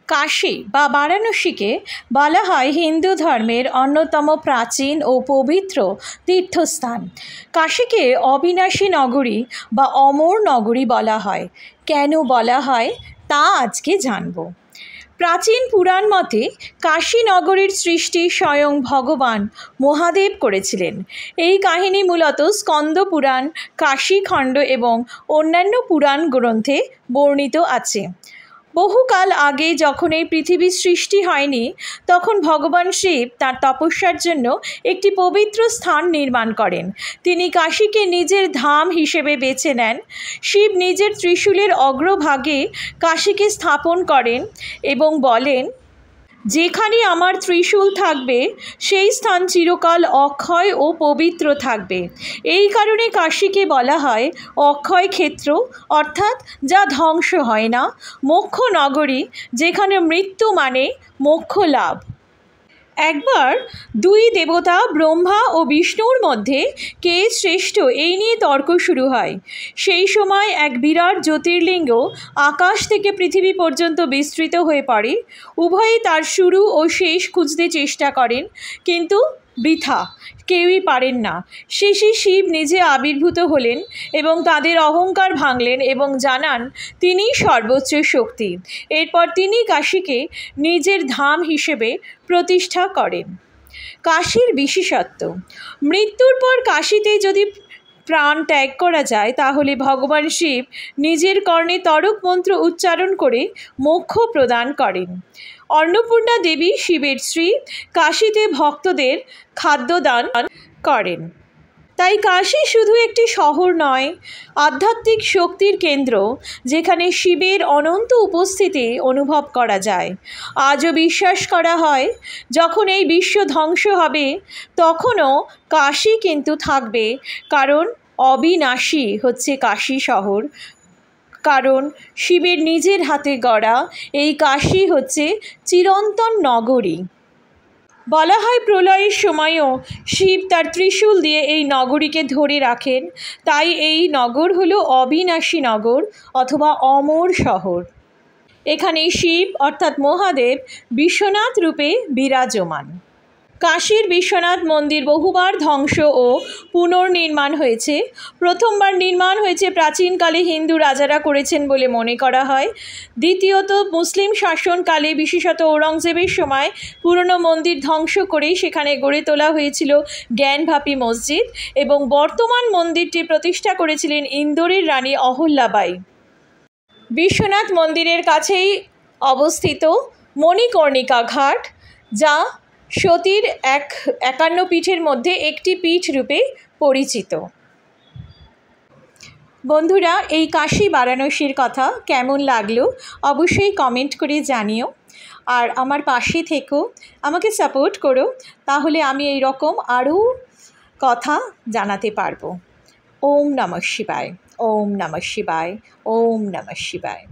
কাশী বা বারাণসীকে বলা হয় হিন্দু ধর্মের অন্যতম প্রাচীন ও পবিত্র তীর্থস্থান। কাশীকে অবিনাশী নগরী বা অমর নগরী বলা হয়। কেন বলা হয় তা আজকে জানব। প্রাচীন পুরাণ মতে কাশী নগরীর সৃষ্টি স্বয়ং ভগবান মহাদেব করেছিলেন। এই কাহিনী মূলত স্কন্দ পুরাণ, কাশীখণ্ড এবং অন্যান্য পুরাণ গ্রন্থে বর্ণিত আছে। বহুকাল আগে যখন এই পৃথিবীর সৃষ্টি হয়নি, তখন ভগবান শিব তার তপস্যার জন্য একটি পবিত্র স্থান নির্মাণ করেন। তিনি কাশীকে নিজের ধাম হিসেবে বেছে নেন। শিব নিজের ত্রিশূলের অগ্রভাগে কাশীকে স্থাপন করেন এবং বলেন, যেখানে আমার ত্রিশূল থাকবে সেই স্থান চিরকাল অক্ষয় ও পবিত্র থাকবে। এই কারণে কাশীকে বলা হয় অক্ষয় ক্ষেত্র, অর্থাৎ যা ধ্বংস হয় না, মোক্ষ নগরী, যেখানে মৃত্যু মানে মোক্ষ লাভ। একবার দুই দেবতা ব্রহ্মা ও বিষ্ণুর মধ্যে কে শ্রেষ্ঠ এই নিয়ে তর্ক শুরু হয়। সেই সময় এক বিরাট জ্যোতির্লিঙ্গ আকাশ থেকে পৃথিবী পর্যন্ত বিস্তৃত হয়ে পড়ে। উভয়ই তার শুরু ও শেষ খুঁজতে চেষ্টা করেন, কিন্তু বৃথা, কেউই পারেন না। শেষে শিব নিজে আবির্ভূত হলেন এবং তাদের অহংকার ভাঙলেন এবং জানান তিনিই সর্বোচ্চ শক্তি। এরপর তিনি কাশীকে নিজের ধাম হিসেবে প্রতিষ্ঠা করেন। কাশীর বিশেষত্ব: মৃত্যুর পর কাশীতে যদি প্রাণ ত্যাগ করা যায় তাহলে ভগবান শিব নিজের কর্ণে তরক মন্ত্র উচ্চারণ করে মোক্ষ প্রদান করেন। অন্নপূর্ণা দেবী শিবের স্ত্রী কাশীতে ভক্তদের খাদ্যদান করেন। তাই কাশী শুধু একটি শহর নয়, আধ্যাত্মিক শক্তির কেন্দ্র, যেখানে শিবের অনন্ত উপস্থিতি অনুভব করা যায়। আজও বিশ্বাস করা হয় যখন এই বিশ্ব ধ্বংস হবে তখনও কাশী কিন্তু থাকবে, কারণ অবিনাশী হচ্ছে কাশী শহর। কারণ শিবের নিজের হাতে গড়া এই কাশী হচ্ছে চিরন্তন নগরী। বলা হয় প্রলয়ের সময়ও শিব তার ত্রিশূল দিয়ে এই নগরীকে ধরে রাখেন। তাই এই নগর হলো অবিনাশী নগর অথবা অমর শহর। এখানে শিব অর্থাৎ মহাদেব বিশ্বনাথ রূপে বিরাজমান। কাশীর বিশ্বনাথ মন্দির বহুবার ধ্বংস ও পুনর্নির্মাণ হয়েছে। প্রথমবার নির্মাণ হয়েছে প্রাচীনকালে হিন্দু রাজারা করেছেন বলে মনে করা হয়। দ্বিতীয়ত মুসলিম শাসনকালে, বিশেষত ঔরঙ্গজেবের সময় পুরনো মন্দির ধ্বংস করে সেখানে গড়ে তোলা হয়েছিল জ্ঞানভাপী মসজিদ এবং বর্তমান মন্দিরটি প্রতিষ্ঠা করেছিলেন ইন্দোরের রানী অহল্যাবাই। বিশ্বনাথ মন্দিরের কাছেই অবস্থিত মণিকর্ণিকা ঘাট, যা সতীর 51 পীঠের মধ্যে একটি পীঠ রূপে পরিচিত। বন্ধুরা, এই কাশী বারাণসীর কথা কেমন লাগলো অবশ্যই কমেন্ট করে জানিও। আর আমার পাশে থেকো, আমাকে সাপোর্ট করো, তাহলে আমি এই রকম আরও কথা জানাতে পারবো। ওম নমঃ শিবায়, ওম নমঃ শিবায়, ওম নমঃ শিবায়।